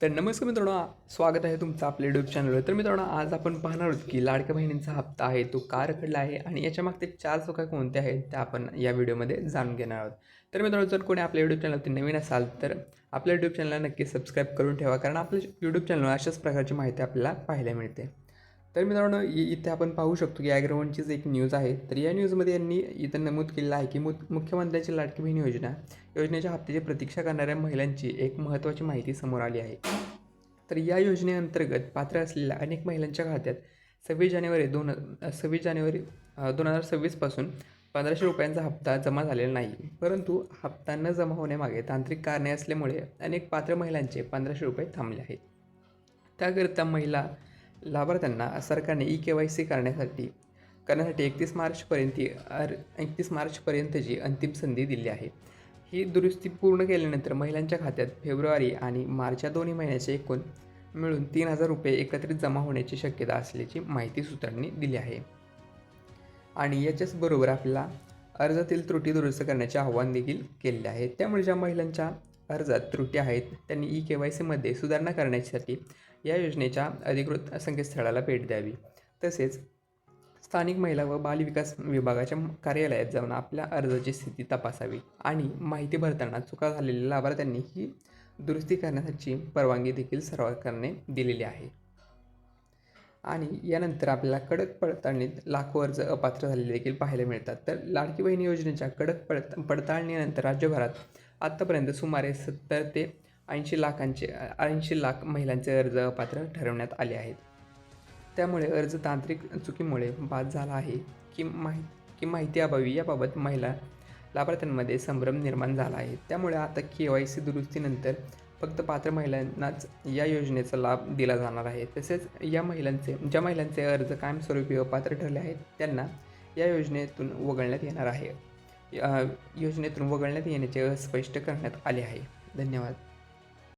तर नमस्कार मित्रांनो, स्वागत आहे तुमचं आपल्या यूट्यूब चॅनलवर. तर मित्रांनो, आज आपण पाहणार आहोत की लाडक्या बहिणींचा हप्ता आहे तो का रखडला आहे आणि याच्या मागचे 4 चुका कोणत्या आहेत त्या आपण या व्हिडिओमध्ये जाणून घेणार आहोत. तर मित्रांनो, जर कोणी आपल्या यूट्यूब चॅनलवरती नवीन असाल तर आपल्या यूट्यूब चॅनलला नक्की सबस्क्राईब करून ठेवा, कारण आपल्या यूट्यूब चॅनलवर अशाच प्रकारची माहिती आपल्याला पाहायला मिळते. तर मित्रांनो, इथे आपण पाहू शकतो की ॲग्रोवनचीच एक न्यूज आहे. तर या न्यूजमध्ये यांनी इथं नमूद केलेलं आहे की मुख्यमंत्र्यांची लाडकी बहीण योजनेच्या हप्त्याची प्रतीक्षा करणाऱ्या महिलांची एक महत्त्वाची माहिती समोर आली आहे. तर या योजनेअंतर्गत पात्र असलेल्या अनेक महिलांच्या खात्यात 26 जानेवारी 2026 ₹1500 हप्ता जमा झालेला नाही. परंतु हप्ता न जमा होण्यामागे तांत्रिक कारणे असल्यामुळे अनेक पात्र महिलांचे ₹1500 थांबले आहेत. त्याकरिता महिला लाभार्थ्यांना सरकारने KYC करण्यासाठी 31 मार्चपर्यंतची अंतिम संधी दिली आहे. ही दुरुस्ती पूर्ण केल्यानंतर महिलांच्या खात्यात फेब्रुवारी आणि मार्च या दोन्ही महिन्याचे एकूण मिळून ₹3000 एकत्रित जमा होण्याची शक्यता असल्याची माहिती सूत्रांनी दिली आहे. आणि याच्याच बरोबर आपल्याला अर्जातील त्रुटी दुरुस्त करण्याचे आवाहन देखील केलेले आहे. त्यामुळे ज्या महिलांच्या अर्जात त्रुटी आहेत त्यांनी KYCमध्ये सुधारणा करण्यासाठी या योजनेच्या अधिकृत संकेतस्थळाला भेट द्यावी. तसेच स्थानिक महिला व बालविकास विभागाच्या कार्यालयात जाऊन आपल्या अर्जाची स्थिती तपासावी आणि माहिती भरताना चुका झालेल्या लाभार्थ्यांनी ही दुरुस्ती करण्याची परवानगी देखील सरकारने दिलेली आहे. आणि यानंतर आपल्याला कडक पडताळणीत लाखो अर्ज अपात्र झालेले देखील पाहायला मिळतात. तर लाडकी बहीण योजनेच्या कडक पडताळणीनंतर राज्यभरात आत्तापर्यंत सुमारे 70 ते 80 लाख महिलांचे अर्ज अपात्र ठरवण्यात आले आहेत. त्यामुळे अर्ज तांत्रिक चुकीमुळे बाद झाला आहे की माहिती अभावी याबाबत महिला लाभार्थ्यांमध्ये संभ्रम निर्माण झाला आहे. त्यामुळे आता KYC दुरुस्तीनंतर फक्त पात्र महिलांनाच या योजनेचा लाभ दिला जाणार आहे. तसेच ज्या महिलांचे अर्ज कायमस्वरूपी अपात्र ठरले आहेत त्यांना या योजनेतून वगळण्यात येणार आहे. योजनेतून वगळण्यात येण्याचे स्पष्ट करण्यात आले आहे. धन्यवाद.